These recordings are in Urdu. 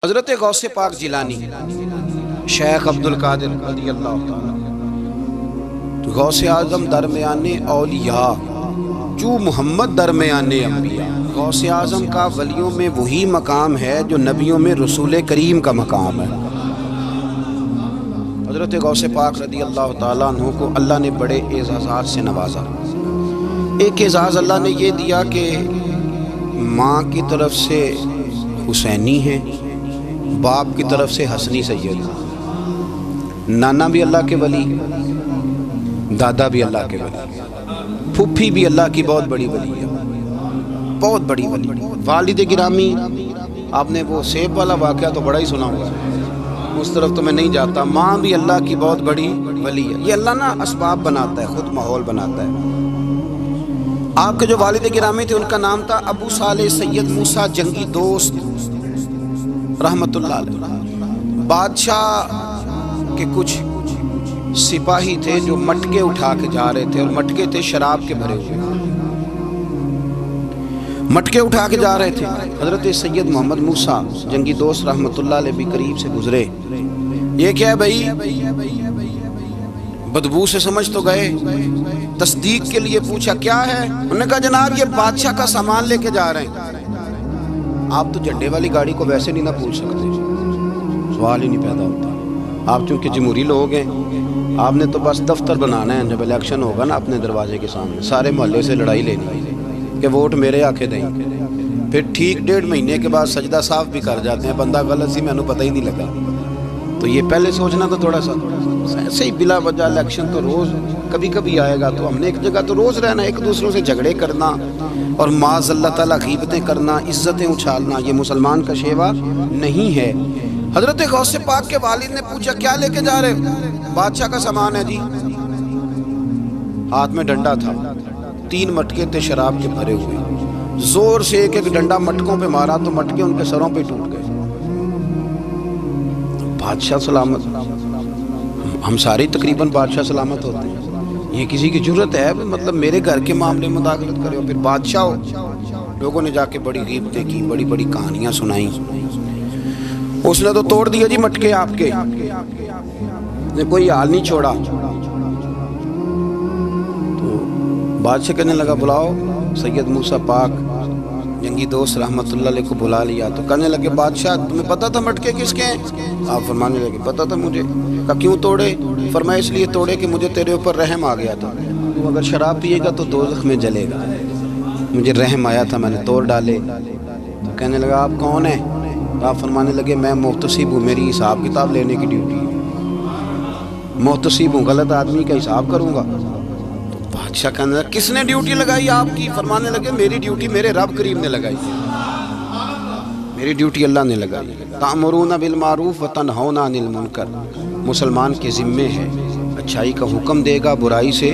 حضرت غوث پاک جیلانی شیخ عبدالقادر رضی اللہ تعالیٰ غوث اعظم درمیان اولیاء جو محمد درمیان انبیاء۔ غوث اعظم کا ولیوں میں وہی مقام ہے جو نبیوں میں رسول کریم کا مقام ہے۔ حضرت غوث پاک رضی اللہ تعالیٰ عنہ کو اللہ نے بڑے اعزازات سے نوازا۔ ایک اعزاز اللہ نے یہ دیا کہ ماں کی طرف سے حسینی ہیں، باپ کی طرف سے حسنی سید، نانا بھی اللہ کے ولی، دادا بھی اللہ کے ولی، پھپھی بھی اللہ کی بہت بڑی ولی ہے، بہت بڑی ولی۔ والد گرامی، آپ نے وہ سیب والا واقعہ تو بڑا ہی سنا ہوا ہے، اس طرف تو میں نہیں جاتا۔ ماں بھی اللہ کی بہت بڑی ولی ہے۔ یہ اللہ نا اسباب بناتا ہے، خود ماحول بناتا ہے۔ آپ کے جو والد گرامی تھے ان کا نام تھا ابو صالح سید موسیٰ جنگی دوست رحمت اللہ علیہ۔ بادشاہ کے کچھ سپاہی تھے جو مٹکے اٹھا کے جا رہے تھے، اور مٹکے تھے شراب کے بھرے ہوئے، مٹکے اٹھا کے جا رہے تھے۔ حضرت سید محمد موسیٰ جنگی دوست رحمت اللہ علیہ بھی قریب سے گزرے۔ یہ کیا ہے بھائی؟ بدبو سے سمجھ تو گئے، تصدیق کے لیے پوچھا کیا ہے؟ انہوں نے کہا جناب یہ بادشاہ کا سامان لے کے جا رہے ہیں۔ آپ تو جھنڈے والی گاڑی کو ویسے نہیں نہ پوچھ سکتے، سوال ہی نہیں پیدا ہوتا۔ آپ چونکہ جمہوری لوگ ہیں، آپ نے تو بس دفتر بنانا ہے، جب الیکشن ہوگا نا اپنے دروازے کے سامنے سارے محلے سے لڑائی لینی ہے کہ ووٹ میرے آکے دیں، پھر ٹھیک 1.5 مہینے کے بعد سجدہ صاف بھی کر جاتے ہیں، بندہ غلط سی میں نے پتہ ہی نہیں لگا۔ تو یہ پہلے سوچنا تو تھوڑا سا ایسے ہی بلا وجہ الیکشن تو روز کبھی کبھی آئے گا، تو ہم نے ایک جگہ تو روز رہنا، ایک دوسروں سے جھگڑے کرنا اور معاذ اللہ تعالیٰ غیبتیں کرنا، عزتیں اچھالنا، یہ مسلمان کا شیوا نہیں ہے۔ حضرت غوث پاک کے والد نے پوچھا کیا لے کے جا رہے؟ بادشاہ کا سامان ہے جی۔ ہاتھ میں ڈنڈا تھا، 3 مٹکے تھے شراب کے بھرے ہوئے، زور سے ایک ایک ڈنڈا مٹکوں پہ مارا تو مٹکے ان کے سروں پہ ٹوٹ گئے۔ بادشاہ سلامت، ہم سارے تقریباً بادشاہ سلامت ہوتے ہیں، یہ کسی کی جرت ہے مطلب میرے گھر کے معاملے میں مداخلت کرے؟ اور پھر بادشاہ ہو۔ لوگوں نے جا کے بڑی غیبتیں کی، بڑی بڑی کہانیاں سنائیں۔ اس نے تو توڑ دیا جی مٹکے آپ کے، نے کوئی حال نہیں چھوڑا۔ تو بادشاہ کہنے لگا بلاؤ سید موسیٰ پاک جنگی دوست رحمت اللہ علیہ کو بلا لیا۔ تو کہنے لگے بادشاہ تمہیں پتا تھا مٹکے کس کے ہیں؟ آپ فرمانے لگے پتا تھا مجھے۔ کہا کیوں توڑے؟ فرمایا اس لیے توڑے کہ مجھے تیرے اوپر رحم آ گیا تھا، تو اگر شراب پیے گا تو دوزخ میں جلے گا، مجھے رحم آیا تھا میں نے توڑ ڈالے۔ تو کہنے لگا آپ کون ہیں؟ آپ فرمانے لگے میں محتسب ہوں، میری حساب کتاب لینے کی ڈیوٹی ہے، محتسب ہوں، غلط آدمی کا حساب کروں گا۔ تو بادشاہ کہنے لگا کس نے ڈیوٹی لگائی آپ کی؟ فرمانے لگے میری ڈیوٹی میرے رب کریم نے لگائی، میری ڈیوٹی اللہ نے لگائی۔ تأمرون بالمعروف وتنہون عن المنکر، مسلمان کے ذمے ہے اچھائی کا حکم دے گا، برائی سے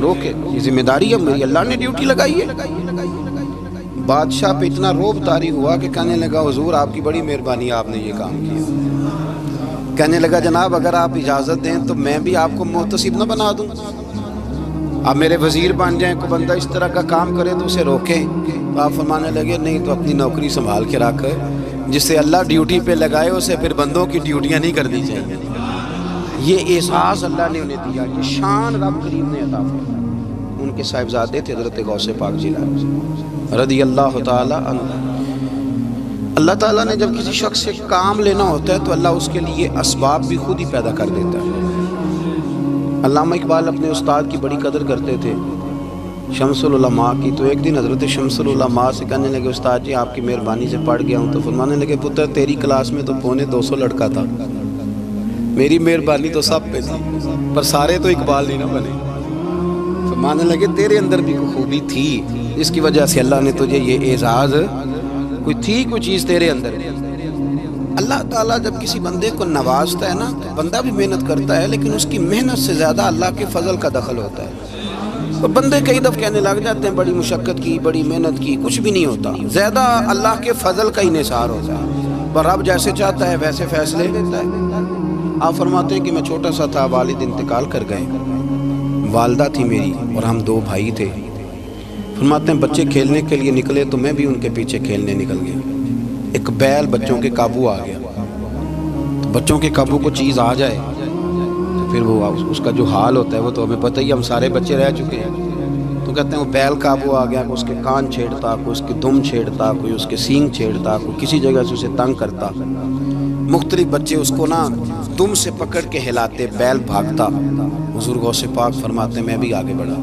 روکے گا، یہ ذمہ داری ہے میری، اللہ نے ڈیوٹی لگائی ہے۔ بادشاہ پہ اتنا روب طاری ہوا کہ کہنے لگا حضور آپ کی بڑی مہربانی، آپ نے یہ کام کیا۔ کہنے لگا جناب اگر آپ اجازت دیں تو میں بھی آپ کو محتسب نہ بنا دوں، آپ میرے وزیر بن جائیں، کوئی بندہ اس طرح کا کام کرے تو اسے روکیں۔ تو آپ فرمانے لگے نہیں، تو اپنی نوکری سنبھال کے رکھ، جسے اللہ ڈیوٹی پہ لگائے اسے پھر بندوں کی ڈیوٹیاں نہیں کرنی چاہیے۔ یہ احساس اللہ نے انہیں دیا، یہ شان رب کریم نے عطا فرمائی۔ ان کے صاحبزادے تھے حضرت غوث پاک جیلانی رضی اللہ تعالی عنہ۔ اللہ تعالیٰ نے جب کسی شخص سے کام لینا ہوتا ہے تو اللہ اس کے لیے اسباب بھی خود ہی پیدا کر دیتا ہے۔ علامہ اقبال اپنے استاد کی بڑی قدر کرتے تھے، شمس العلماء کی۔ تو ایک دن حضرت شمس العلماء سے کہنے لگے استاد جی آپ کی مہربانی سے پڑھ گیا ہوں۔ تو فرمانے لگے پتر تیری کلاس میں تو 250 لڑکا تھا، میری مہربانی تو سب پہ تھی، پر سارے تو اقبال نہیں نہ بنے۔ فرمانے لگے تیرے اندر بھی کوئی خوبی تھی، جس کی وجہ سے اللہ نے تجھے یہ اعزاز، کوئی تھی کوئی چیز تیرے اندر۔ اللہ تعالیٰ جب کسی بندے کو نوازتا ہے نا تو بندہ بھی محنت کرتا ہے، لیکن اس کی محنت سے زیادہ اللہ کے فضل کا دخل ہوتا ہے۔ تو بندے کئی دفعہ کہنے لگ جاتے ہیں بڑی مشقت کی، بڑی محنت کی، کچھ بھی نہیں ہوتا، زیادہ اللہ کے فضل کا انحصار ہوتا ہے، پر رب جیسے چاہتا ہے ویسے فیصلے لیتا ہے۔ آپ فرماتے ہیں کہ میں چھوٹا سا تھا، والد انتقال کر گئے، والدہ تھی میری اور ہم 2 بھائی تھے۔ فرماتے ہیں بچے کھیلنے کے لیے نکلے تو میں بھی ان کے پیچھے کھیلنے نکل گیا، ایک بیل بچوں کے قابو آ گیا، بچوں کے قابو کو چیز آ جائے تو پھر وہ اس کا جو حال ہوتا ہے وہ تو ہمیں پتہ ہی، ہم سارے بچے رہ چکے ہیں۔ تو کہتے ہیں وہ بیل قابو آ گیا، کوئی اس کے کان چھیڑتا، کوئی اس کی دم چھیڑتا، کوئی اس کے سینگ چھیڑتا، کوئی کسی جگہ سے اسے تنگ کرتا۔ مختلف بچے اس کو نا دم سے پکڑ کے ہلاتے، بیل بھاگتا۔ حضور غوث پاک فرماتے میں بھی آگے بڑھا،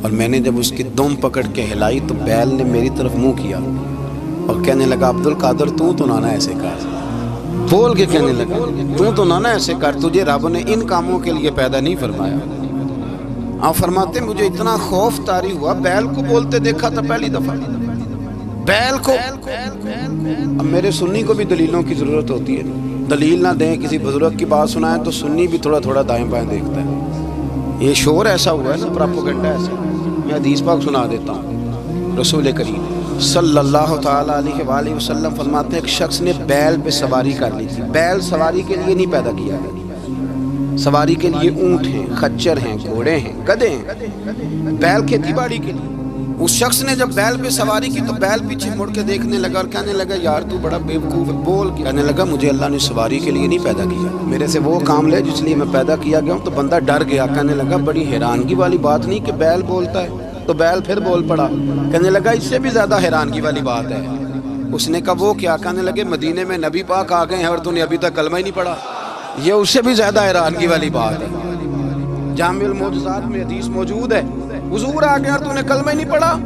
اور میں نے جب اس کی دم پکڑ کے ہلائی تو بیل نے میری طرف منہ کیا اور کہنے لگا عبد القادر تو نانا ایسے کر، بول کے کہنے لگا تو نانا ایسے کر، تجھے رب نے ان کاموں کے لیے پیدا نہیں فرمایا۔ آپ فرماتے مجھے اتنا خوف طاری ہوا، بیل کو بولتے دیکھا تھا پہلی دفعہ، بیل کو۔ اب میرے سنی کو بھی دلیلوں کی ضرورت ہوتی ہے، دلیل نہ دیں، کسی بزرگ کی بات سنائیں تو سنی بھی تھوڑا تھوڑا دائیں بائیں دیکھتا ہے۔ یہ شور ایسا ہوا ہے نا، پراپوگنڈا ایسا، میں حدیث پاک سنا دیتا ہوں۔ رسول کریم صلی اللہ تعالیٰ علیہ وآلہ وسلم فرماتے ہیں ایک شخص نے بیل پہ سواری کر لی تھی۔ بیل سواری کے لیے نہیں پیدا کیا گیا، سواری کے لیے اونٹ ہیں، خچر ہیں، گھوڑے ہیں، گدھے ہیں، بیل کھیتی باڑی کے لیے۔ اس شخص نے جب بیل پہ سواری کی تو بیل پیچھے مڑ کے دیکھنے لگا اور کہنے لگا یار تو بڑا بیوقوف ہے، بول کے کہنے لگا مجھے اللہ نے سواری کے لیے نہیں پیدا کیا، میرے سے وہ کام لے جس لیے میں پیدا کیا گیا ہوں۔ تو بندہ ڈر گیا، کہنے لگا بڑی حیرانگی والی بات نہیں کہ بیل بولتا ہے، تو بیل پھر بول پڑا۔ کہنے لگا اس سے بھی زیادہ حیرانگی والی بات ہے۔ اس نے کہا وہ کیا؟ کہنے لگے مدینے میں نبی پاک آ گئے ہیں اور تو نے ابھی تک کلمہ ہی نہیں پڑھا، یہ اس سے بھی زیادہ حیرانگی والی بات ہے۔ جامع المعجزات میں حدیث موجود ہے، حضور آ گئے اور تو نے کلمہ ہی نہیں پڑھا۔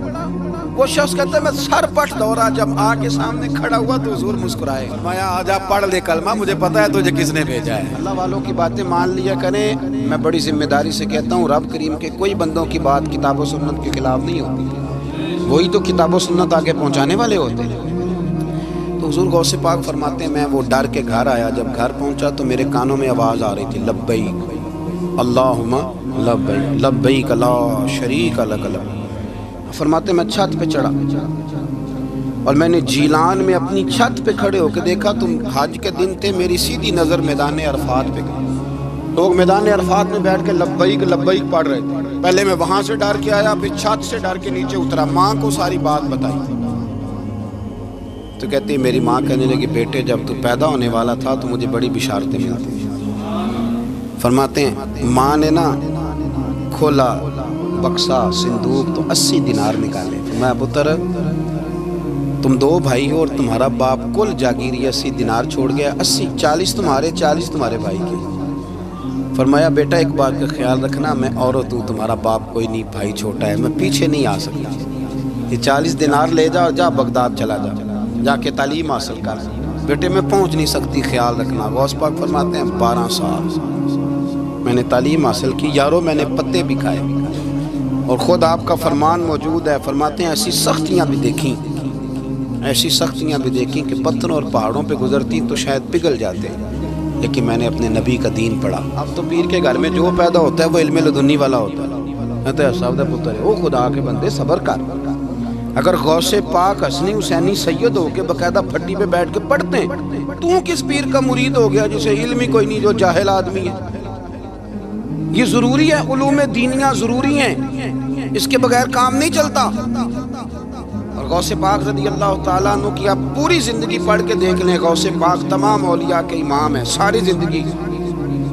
وہ شخص کہتا ہے میں سر پٹ دوڑا، جب آ کے سامنے کھڑا ہوا تو حضور مسکرائے، فرمایا آجا پڑھ لے کلمہ، مجھے پتا ہے تجھے کس نے بھیجا ہے۔ اللہ والوں کی باتیں مان لیا کریں، میں بڑی ذمہ داری سے کہتا ہوں رب کریم کے کوئی بندوں کی بات کتاب و سنت کے خلاف نہیں ہوتی، وہی تو کتاب و سنت آگے پہنچانے والے ہوتے ہیں۔ تو حضور غوث پاک فرماتے ہیں میں وہ ڈر کے گھر آیا، جب گھر پہنچا تو میرے کانوں میں آواز آ رہی تھی لبیک اللہم لبیک لبیک لا شریک لک لبیک۔ فرماتے میں چھت پہ چڑھا اور میں نے جیلان میں اپنی چھت پہ کھڑے ہو کے دیکھا، تم حج کے دن تھے، میری سیدھی نظر میدان عرفات پہ گئی، لوگ میدان عرفات میں بیٹھ کے لبیک لبیک پڑھ رہے تھے۔ پہلے میں وہاں سے ڈر کے آیا، پھر چھت سے ڈر کے نیچے اترا، ماں کو ساری بات بتائی تو کہتی میری ماں کہنے لگی بیٹے جب تو پیدا ہونے والا تھا تو مجھے بڑی بشارتیں ملتی۔ فرماتے ہیں ماں نے نا کھولا بکسا صندوق تو 80 دینار نکالے، میں پتر تم 2 بھائی ہو اور تمہارا باپ کل جاگیری 80 دینار چھوڑ گیا، 80 40 تمہارے 40 تمہارے بھائی کے۔ فرمایا بیٹا ایک بات کا خیال رکھنا، میں عورت ہوں، تمہارا باپ کوئی نہیں، بھائی چھوٹا ہے، میں پیچھے نہیں آ سکتا، یہ 40 دینار لے جا اور جا بغداد چلا جا، جا کے تعلیم حاصل کر، بیٹے میں پہنچ نہیں سکتی، خیال رکھنا۔ غوث پاک فرماتے ہیں 12 سال میں نے تعلیم حاصل کی یارو، میں نے پتے بھی کھائے، اور خود آپ کا فرمان موجود ہے، فرماتے ہیں ایسی سختیاں بھی دیکھیں، ایسی سختیاں بھی دیکھیں کہ پتھروں اور پہاڑوں پہ گزرتی تو شاید پگھل جاتے، لیکن میں نے اپنے نبی کا دین پڑھا۔ اب تو پیر کے گھر میں جو پیدا ہوتا ہے وہ علم لدنی والا ہوتا ہے، کہتے ہیں صاحب پتر ہے، او خدا کے بندے صبر کر۔ اگر غوث پاک حسنی حسینی سید ہو کے باقاعدہ پھٹی پہ بیٹھ کے پڑھتے ہیں، تو کس پیر کا مرید ہو گیا جسے علم ہی کوئی نہیں، جو جاہل آدمی ہے؟ یہ ضروری ہے، علوم دینیاں ضروری ہیں، اس کے بغیر کام نہیں چلتا۔ اور غوث پاک رضی اللہ تعالیٰ عنہ کی آپ پوری زندگی پڑھ کے دیکھ لیں، غوث پاک تمام اولیاء کے امام ہیں، ساری زندگی۔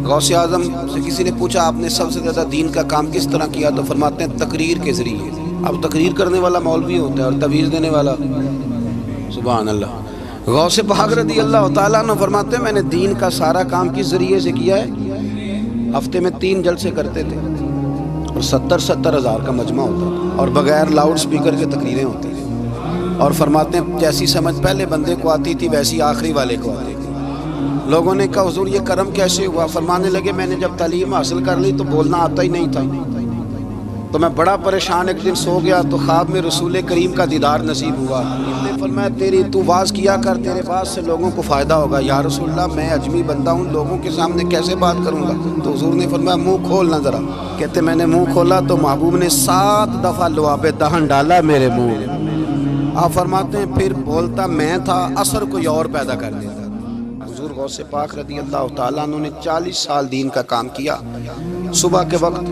غوث اعظم سے کسی نے پوچھا آپ نے سب سے زیادہ دین کا کام کس طرح کیا، تو فرماتے ہیں تقریر کے ذریعے۔ اب تقریر کرنے والا مولوی ہوتا ہے اور تویز دینے والا، سبحان اللہ۔ غوث پاک رضی اللہ تعالیٰ عنہ فرماتے ہیں میں نے دین کا سارا کام کس ذریعے سے کیا ہے، ہفتے میں 3 جلسے کرتے تھے اور 70 ہزار کا مجمع ہوتا تھا، اور بغیر لاؤڈ سپیکر کے تقریریں ہوتی تھیں، اور فرماتے ہیں جیسی سمجھ پہلے بندے کو آتی تھی ویسی آخری والے کو آتی تھی۔ لوگوں نے کہا حضور یہ کرم کیسے ہوا؟ فرمانے لگے میں نے جب تعلیم حاصل کر لی تو بولنا آتا ہی نہیں تھا، تو میں بڑا پریشان، ایک دن سو گیا تو خواب میں رسول کریم کا دیدار نصیب ہوا۔ نے فرمایا تیری تو واز کیا کر، تیرے باز سے لوگوں کو فائدہ ہوگا۔ یا رسول اللہ میں اجمی بندہ ہوں، لوگوں کے سامنے کیسے بات کروں گا؟ تو حضور نے فرمایا منہ کھولنا ذرا۔ کہتے میں نے منہ کھولا تو محبوب نے 7 دفعہ لعاب دہن ڈالا میرے منہ میں۔ آپ فرماتے ہیں پھر بولتا میں تھا، اثر کوئی اور پیدا کر دیتا۔ حضور غوث پاک رضی اللہ تعالیٰ عنہ نے 40 سال دین کا کام کیا۔ صبح کے وقت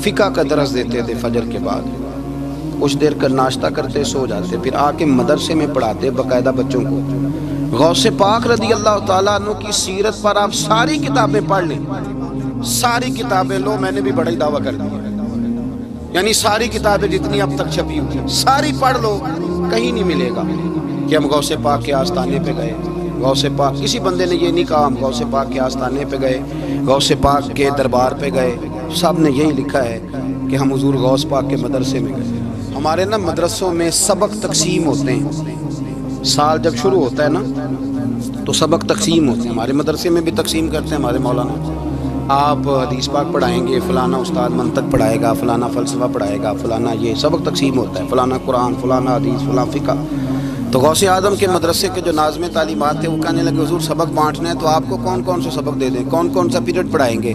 فقہ کا درس دیتے تھے فجر کے بعد، کچھ دیر کر ناشتہ کرتے سو جاتے، پھر آ کے مدرسے میں پڑھاتے باقاعدہ بچوں کو۔ غوث پاک رضی اللہ تعالیٰ عنہ کی سیرت پر آپ ساری کتابیں پڑھ لیں، ساری کتابیں لو، میں نے بھی بڑا ہی دعویٰ کر دیا، یعنی ساری کتابیں جتنی اب تک چھپی ہوئی ہیں ساری پڑھ لو، کہیں نہیں ملے گا کہ ہم غوث پاک کے آستانے پہ گئے۔ غوث پاک کسی بندے نے یہ نہیں کہا ہم غوث پاک کے آستانے پہ گئے، غوث پاک کے دربار پہ گئے، سب نے یہی لکھا ہے کہ ہم حضور غوث پاک کے مدرسے میں گئے۔ ہمارے نا مدرسوں میں سبق تقسیم ہوتے ہیں، سال جب شروع ہوتا ہے نا تو سبق تقسیم ہوتے ہیں، ہمارے مدرسے میں بھی تقسیم کرتے ہیں ہمارے مولانا۔ آپ حدیث پاک پڑھائیں گے، فلانا استاد منطق پڑھائے گا، فلانا فلسفہ پڑھائے گا، فلانا یہ سبق تقسیم ہوتا ہے، فلانا قرآن، فلانا حدیث، فلاں فقہ۔ تو غوث اعظم کے مدرسے کے جو ناظم تعلیمات تھے وہ کہنے لگے حضور سبق بانٹنے ہیں تو آپ کو کون کون سے سبق دے دیں، کون کون سا پیریڈ پڑھائیں گے؟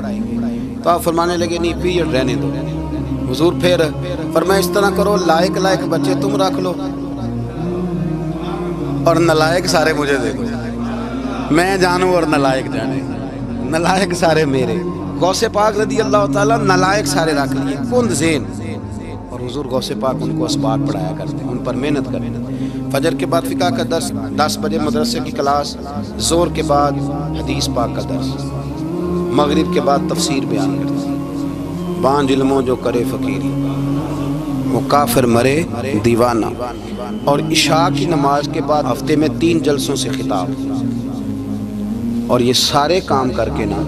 تو آپ فرمانے لگے نہیں پیریڈ رہنے دو۔ حضور پھر فرمایا اس طرح کرو، لائق لائق بچے تم رکھ لو اور نالائق سارے مجھے دے دو، میں جانوں اور نالائق جانے، نالائق سارے میرے۔ غوث پاک رضی اللہ تعالیٰ نالائق سارے رکھ لیے، کند ذہن، اور حضور غوث پاک ان کو اسباق پڑھایا کرتے ہیں، ان پر محنت کریں۔ فجر کے بعد فقہ کا درس، 10 بجے مدرسے کی کلاس، ظہر کے بعد حدیث پاک کا درس، مغرب کے بعد تفسیر بیان کرتے ہیں۔ بانج علموں جو کرے فقیری، وہ کافر مرے دیوانہ، اور عشاء کی نماز کے بعد ہفتے میں 3 جلسوں سے خطاب، اور یہ سارے کام کر کے نا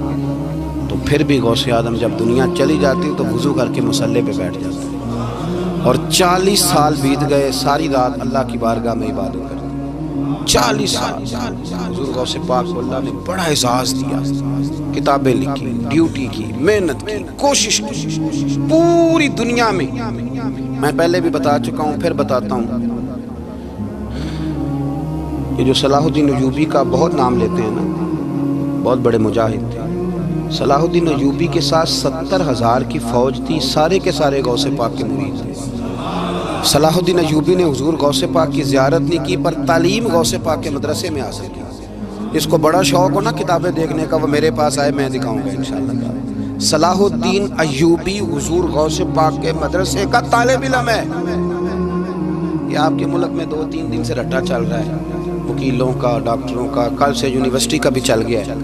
تو پھر بھی غوث اعظم جب دنیا چلی جاتی تو وضو کر کے مصلے پہ بیٹھ جاتے، اور 40 سال بیت گئے، ساری رات اللہ کی بارگاہ میں عبادت کرتے، 40 سال۔ حضور غوث پاک کو اللہ نے بڑا اعزاز دیا، کتابیں لکھی، ڈیوٹی کی، محنت کی، کوشش کی پوری دنیا میں۔ میں پہلے بھی بتا چکا ہوں، پھر بتاتا ہوں، یہ جو صلاح الدین ایوبی کا بہت نام لیتے ہیں نا، بہت بڑے مجاہد تھے۔ صلاح الدین ایوبی کے ساتھ 70,000 کی فوج تھی، سارے کے سارے غوث پاک کے مرید تھے۔ صلاح الدین ایوبی نے حضور غوث پاک کی زیارت نہیں کی، پر تعلیم غوث پاک کے مدرسے میں حاصل کی۔ اس کو بڑا شوق ہو نا کتابیں دیکھنے کا، وہ میرے پاس آئے، میں دکھاؤں گا انشاءاللہ۔ صلاح الدین ایوبی حضور غوث پاک کے مدرسے کا طالب علم ہے۔ یہ آپ کے ملک میں 2-3 دن سے رٹا چل رہا ہے، وکیلوں کا، ڈاکٹروں کا، کل سے یونیورسٹی کا بھی چل گیا ہے۔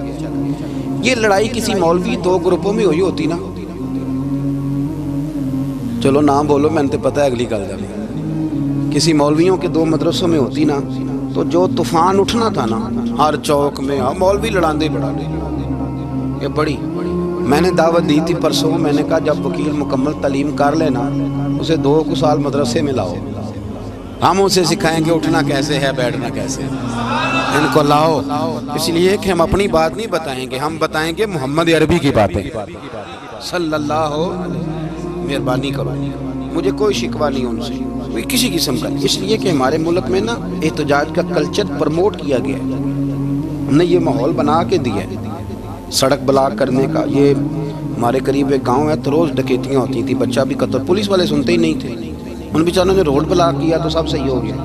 یہ لڑائی کسی مولوی 2 گروپوں میں ہوئی ہوتی نا، چلو نام بولو، میں نے پتہ ہے اگلی گل جب کسی مولویوں کے 2 مدرسوں میں ہوتی نا تو جو طوفان اٹھنا تھا نا ہر چوک میں، مولوی لڑاندے یہ بڑی۔ میں نے دعوت دی تھی پرسوں، میں نے کہا جب وکیل مکمل تعلیم کر لینا اسے 2 سال مدرسے میں لاؤ، ہم اسے سکھائیں گے اٹھنا کیسے ہے، بیٹھنا کیسے ہے، ان کو لاؤ، اس لیے کہ ہم اپنی بات نہیں بتائیں گے، ہم بتائیں گے محمد عربی کی باتیں صلی اللہ علیہ۔ مہربانی کرو، مجھے کوئی شکوہ نہیں ان سے، کوئی کسی قسم کا، اس لیے کہ ہمارے ملک میں نا احتجاج کا کلچر پروموٹ کیا گیا ہے، ہم نے یہ ماحول بنا کے دیا ہے سڑک بلاک کرنے کا۔ یہ ہمارے قریب ایک گاؤں ہے تو روز ڈکیتیاں ہوتی تھی، بچہ بھی قتل، پولیس والے سنتے ہی نہیں تھے، ان بیچاروں نے روڈ بلاک کیا تو سب صحیح ہو گیا،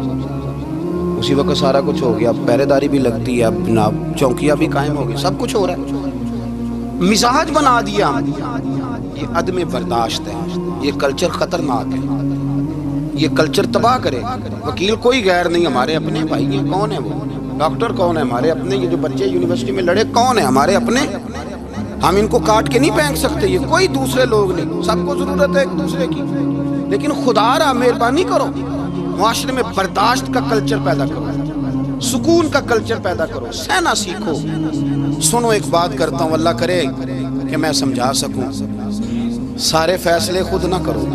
اسی وقت سارا کچھ ہو گیا، پہرے داری بھی لگتی ہے، اب جناب چوکیاں بھی قائم ہو گئی، سب کچھ ہو رہا ہے، مزاج بنا دیا۔ یہ عدم برداشت ہے، یہ کلچر خطرناک ہے، یہ کلچر تباہ کرے۔ وکیل کوئی غیر نہیں، ہمارے اپنے بھائی ہیں، کون ہے وہ؟ ڈاکٹر کون ہے؟ ہمارے اپنے۔ یہ جو بچے یونیورسٹی میں لڑے کون ہے؟ ہمارے اپنے۔ ہم ان کو کاٹ کے نہیں پھینک سکتے، یہ کوئی دوسرے لوگ نہیں، سب کو ضرورت ہے ایک دوسرے کی، لیکن خدا را مہربانی کرو، معاشرے میں برداشت کا کلچر پیدا کرو، سکون کا کلچر پیدا کرو، سہنا سیکھو۔ سنو ایک بات کرتا ہوں، اللہ کرے کہ میں سمجھا سکوں، سارے فیصلے خود نہ کرو۔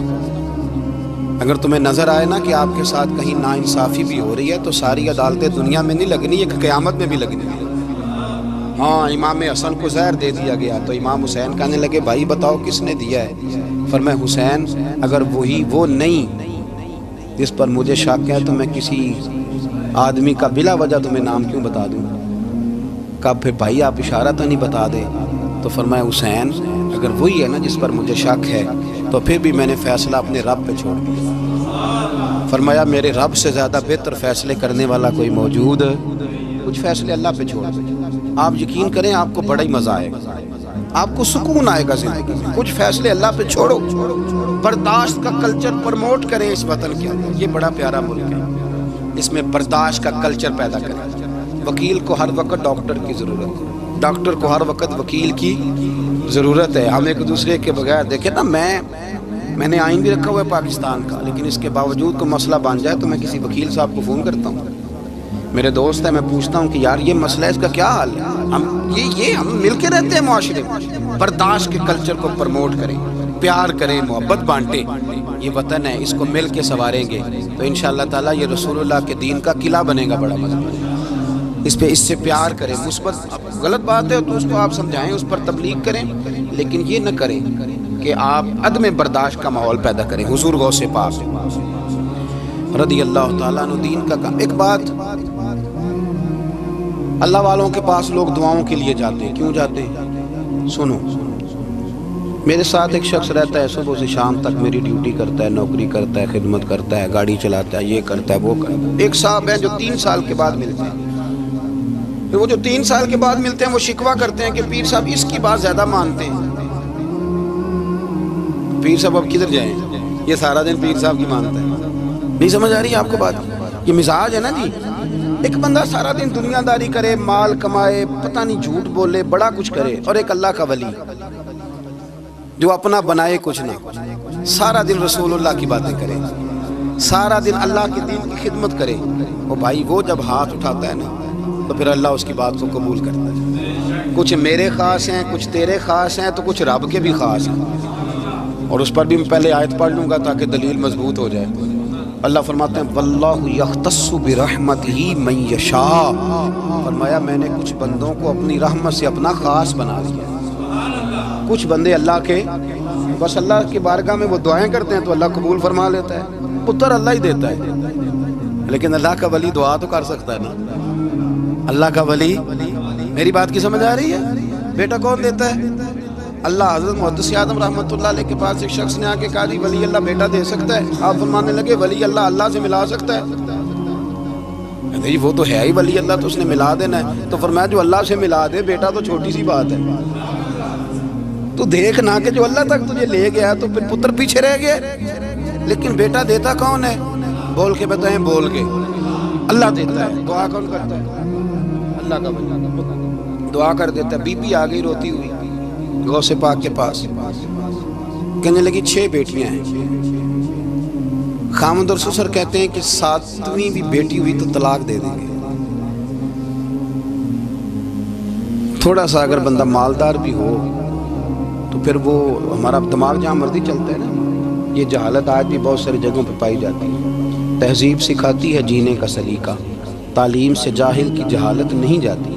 اگر تمہیں نظر آئے نا کہ آپ کے ساتھ کہیں ناانصافی بھی ہو رہی ہے تو ساری عدالتیں دنیا میں نہیں لگنی، ایک قیامت میں بھی لگنی ہے۔ ہاں امام حسن کو زہر دے دیا گیا تو امام حسین کہنے لگے بھائی بتاؤ کس نے دیا ہے؟ فرمایا حسین اگر وہی وہ نہیں جس پر مجھے شک ہے تو میں کسی آدمی کا بلا وجہ تمہیں نام کیوں بتا دوں؟ کہا پھر بھائی آپ اشارہ تو نہیں بتا دے؟ تو فرمایا حسین اگر وہی ہے نا جس پر مجھے شک ہے تو پھر بھی میں نے فیصلہ اپنے رب پہ چھوڑ دیا۔ فرمایا میرے رب سے زیادہ بہتر فیصلے کرنے والا کوئی موجود؟ کچھ فیصلے اللہ پہ چھوڑ دیں، آپ یقین کریں آپ کو بڑا ہی مزہ آئے گا۔ آپ کو سکون آئے گا زندگی میں. کچھ فیصلے اللہ پہ چھوڑو. برداشت کا کلچر پروموٹ کریں اس وطن کے اندر. یہ بڑا پیارا ملک ہے, اس میں برداشت کا کلچر پیدا کریں. وکیل کو ہر وقت ڈاکٹر کی ضرورت ہے, ڈاکٹر کو ہر وقت وکیل کی ضرورت ہے. ہم ایک دوسرے کے بغیر دیکھیں نا, میں نے آئین بھی رکھا ہوا ہے پاکستان کا, لیکن اس کے باوجود کوئی مسئلہ بن جائے تو میں کسی وکیل صاحب کو فون کرتا ہوں. میرے دوست ہے, میں پوچھتا ہوں کہ یار یہ مسئلہ ہے, اس کا کیا حال ہے. ہم مل کے رہتے ہیں معاشرے میں. برداشت کے کلچر کو پروموٹ کریں, پیار کریں, محبت بانٹیں. یہ وطن ہے, اس کو مل کے سنواریں گے تو انشاءاللہ تعالیٰ یہ رسول اللہ کے دین کا قلعہ بنے گا بڑا مضبوط. اس سے پیار کریں. مثبت غلط بات ہے تو اس کو آپ سمجھائیں, اس پر تبلیغ کریں, لیکن یہ نہ کریں کہ آپ عدم برداشت کا ماحول پیدا کریں. حضور غوث پاک رضی اللہ تعالیٰ عنہ دین کا کام. ایک بات, اللہ والوں کے پاس لوگ دعاؤں کے لیے جاتے ہیں. کیوں جاتے ہیں؟ سنو, میرے ساتھ ایک شخص رہتا ہے, صبح سے شام تک میری ڈیوٹی کرتا ہے, نوکری کرتا ہے, خدمت کرتا ہے, گاڑی چلاتا ہے, یہ کرتا ہے, وہ کرتا ہے. ایک صاحب ہیں جو 3 سال کے بعد ملتے ہیں. پھر وہ جو 3 سال کے بعد ملتے ہیں وہ شکوہ کرتے ہیں کہ پیر صاحب اس کی بات زیادہ مانتے ہیں. پیر صاحب اب کدھر جائیں, یہ سارا دن پیر صاحب کی مانتا ہے. نہیں سمجھ آ رہی ہے آپ کو بات؟ یہ مزاج ہے نا جی. ایک بندہ سارا دن دنیا داری کرے, مال کمائے, پتہ نہیں جھوٹ بولے, بڑا کچھ کرے, اور ایک اللہ کا ولی جو اپنا بنائے کچھ نہ, سارا دن رسول اللہ کی باتیں کرے, سارا دن اللہ کے دین کی خدمت کرے. اور بھائی وہ جب ہاتھ اٹھاتا ہے نا تو پھر اللہ اس کی بات کو قبول کرتا ہے. کچھ میرے خاص ہیں, کچھ تیرے خاص ہیں, تو کچھ رب کے بھی خاص ہیں. اور اس پر بھی میں پہلے آیت پڑھ لوں گا تاکہ دلیل مضبوط ہو جائے. اللہ فرماتے ہیں واللہ یختص برحمتہ من یشاء. فرمایا میں نے کچھ بندوں کو اپنی رحمت سے اپنا خاص بنا دیا. کچھ بندے اللہ کے بس اللہ کی بارگاہ میں وہ دعائیں کرتے ہیں تو اللہ قبول فرما لیتا ہے. پتر اللہ ہی دیتا ہے, لیکن اللہ کا ولی دعا تو کر سکتا ہے نا. اللہ کا ولی, میری بات کی سمجھ آ رہی ہے؟ بیٹا کون دیتا ہے؟ اللہ. حضرت محدث اعظم رحمۃ اللہ علیہ کے پاس ایک شخص نے آ کے کہا جی ولی اللہ بیٹا دے سکتا ہے؟ آپ فرمانے لگے ولی اللہ اللہ سے ملا سکتا ہے؟ جی وہ تو ہے ہی ولی اللہ, تو اس نے ملا دینا ہے. تو فرمایا جو اللہ سے ملا دے بیٹا تو چھوٹی سی بات ہے. تو دیکھ نہ کہ جو اللہ تک تجھے لے گیا تو پھر پتر پیچھے رہ گیا. لیکن بیٹا دیتا کون ہے؟ بول کے بتائیں, بول کے. اللہ دیتا ہے. دعا کون کرتا ہے؟ اللہ کا ولی دعا کر دیتا ہے. بی بی آ گئی روتی ہوئی غوث پاک کے پاس, کہنے لگی 6 بیٹیاں ہیں. خامد اور سسر کہتے ہیں کہ 7ویں بھی بیٹی ہوئی تو طلاق دے دیں گے. تھوڑا سا اگر بندہ مالدار بھی ہو تو پھر وہ ہمارا دماغ جہاں مرضی چلتا ہے نا. یہ جہالت آج بھی بہت ساری جگہوں پہ پائی جاتی ہے. تہذیب سکھاتی ہے جینے کا سلیقہ, تعلیم سے جاہل کی جہالت نہیں جاتی.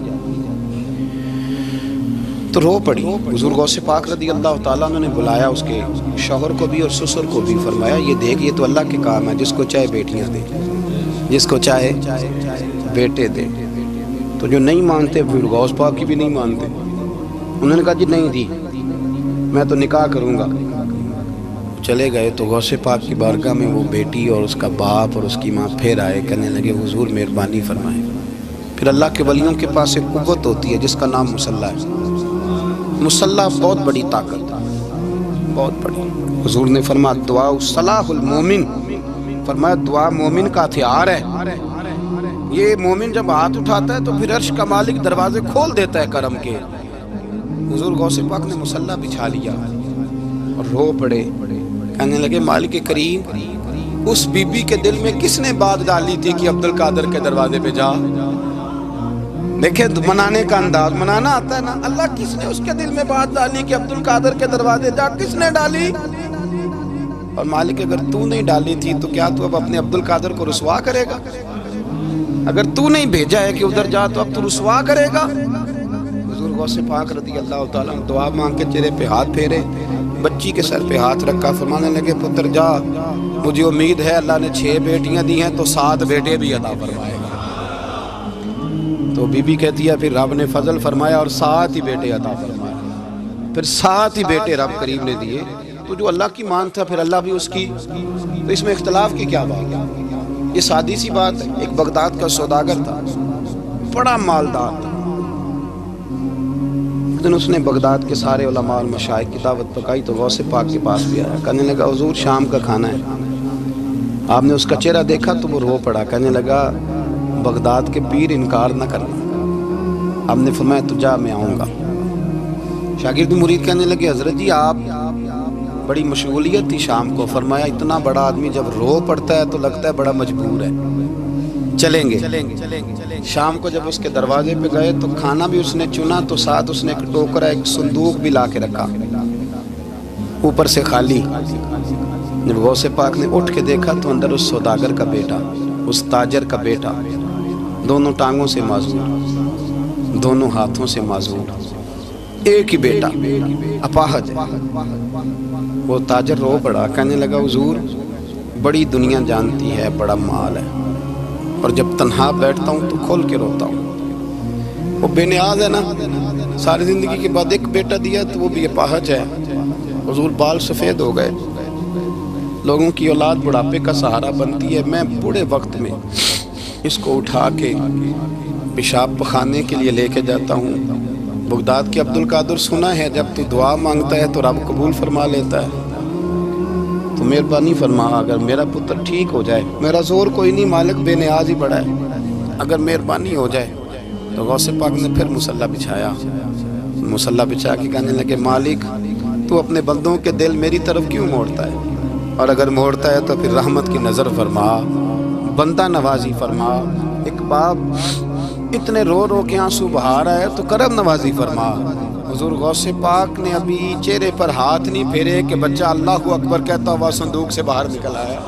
تو رو پڑی. حضور غوث پاک رضی اللہ تعالیٰ نے بلایا اس کے شوہر کو بھی اور سسر کو بھی. فرمایا یہ دیکھ, یہ تو اللہ کے کام ہے, جس کو چاہے بیٹیاں دے, جس کو چاہے بیٹے دے. تو جو نہیں مانتے پھر غوث پاک کی بھی نہیں مانتے. انہوں نے کہا جی نہیں دی, میں تو نکاح کروں گا. چلے گئے تو غوث پاک کی بارگاہ میں وہ بیٹی اور اس کا باپ اور اس کی ماں پھر آئے, کہنے لگے حضور مہربانی فرمائیں. پھر اللہ کے ولیوں کے پاس ایک قوت ہوتی ہے جس کا نام مصلح ہے. مصلح بہت بڑی طاقت ہے, بہت بڑی. حضور نے فرمایا دعا صلاح المومن, فرمایا دعا مومن کا ہتھیار ہے. یہ مومن جب ہاتھ اٹھاتا ہے تو پھر عرش کا مالک دروازے کھول دیتا ہے کرم کے. حضور غوث پاک نے مصلح بچھا لیا اور رو پڑے, کہنے لگے مالک کریم اس بی بی کے دل میں کس نے بات ڈالی تھی کہ عبد القادر کے دروازے پہ جا. دیکھیں منانے کا انداز, منانا آتا ہے نا. اللہ کس نے اس کے دل میں بات ڈالی کہ عبد القادر کے دروازے جا, کس نے ڈالی؟ اور مالک اگر تو نہیں ڈالی تھی تو کیا تو اب اپنے عبد القادر کو رسوا کرے گا؟ اگر تو نہیں بھیجا ہے کہ ادھر جا تو اب تو رسوا کرے گا؟ حضور غوث پاک رضی اللہ تعالیٰ دعا مانگ کے چہرے پہ ہاتھ پھیرے, بچی کے سر پہ ہاتھ رکھا, فرمانے لگے پتر جا, مجھے امید ہے اللہ نے 6 بیٹیاں دی ہیں تو 7 بیٹے بھی عطا فرمائے گا. تو بی بی کہتی ہے پھر رب نے فضل فرمایا اور 7 ہی بیٹے عطا فرمائے. پھر 7 ہی بیٹے رب کریم نے دیے. تو جو اللہ کی مان تھا پھر اللہ بھی اس کی. تو اس میں اختلاف کی کیا بات ہے؟ یہ سادی سی بات ہے. ایک بغداد کا سوداگر تھا, بڑا مالدار تھا. دن اس نے بغداد کے سارے علماء اور مشائخ کی دعوت پکائی تو غوث پاک کے پاس بھی آیا، کہنے لگا حضور شام کا کھانا ہے۔ آپ نے اس کا چہرہ دیکھا تو وہ رو پڑا، کہنے لگا بغداد کے پیر انکار نہ کرنا۔ آپ نے فرمایا تو جا میں آؤں گا۔ شاگرد مرید کہنے لگے حضرت جی آپ بڑی مشغولیت تھی شام کو، فرمایا اتنا بڑا آدمی جب رو پڑتا ہے تو لگتا ہے بڑا مجبور ہے، چلیں گے۔ شام کو جب اس کے دروازے پہ گئے تو کھانا بھی اس نے چنا تو ساتھ اس نے ایک ٹوکرا ایک صندوق بھی لا کے رکھا، اوپر سے خالی۔ جب غوث پاک نے اٹھ کے دیکھا تو اندر اس سوداگر کا بیٹا، اس تاجر کا بیٹا، دونوں ٹانگوں سے معذور، دونوں ہاتھوں سے معذور، ایک ہی بیٹا اپاہج ہے۔ وہ تاجر رو پڑا، کہنے لگا حضور بڑی دنیا جانتی ہے بڑا مال ہے، اور جب تنہا بیٹھتا ہوں تو کھول کے روتا ہوں۔ وہ بے نیاز ہے نا، ساری زندگی کے بعد ایک بیٹا دیا تو وہ بھی اپاہج ہے۔ حضور بال سفید ہو گئے، لوگوں کی اولاد بڑھاپے کا سہارا بنتی ہے، میں بوڑھے وقت میں اس کو اٹھا کے پیشاب پخانے کے لیے لے کے جاتا ہوں۔ بغداد کے عبد القادر سنا ہے جب تو دعا مانگتا ہے تو رب قبول فرما لیتا ہے، تو مہربانی فرما اگر میرا پتر ٹھیک ہو جائے، میرا زور کوئی نہیں، مالک بے نیاز ہی بڑا ہے، اگر مہربانی ہو جائے۔ تو غوث پاک نے پھر مصلی بچھایا، مصلی بچھا کے کہنے لگے مالک تو اپنے بندوں کے دل میری طرف کیوں موڑتا ہے، اور اگر موڑتا ہے تو پھر رحمت کی نظر فرما، بندہ نوازی فرما۔ ایک باپ اتنے رو رو کے آنسو بہا رہا ہے تو کرم نوازی فرما۔ حضور غوث پاک نے ابھی چہرے پر ہاتھ نہیں پھیرے کہ بچہ اللہ اکبر کہتا ہوا صندوق سے باہر نکل آیا۔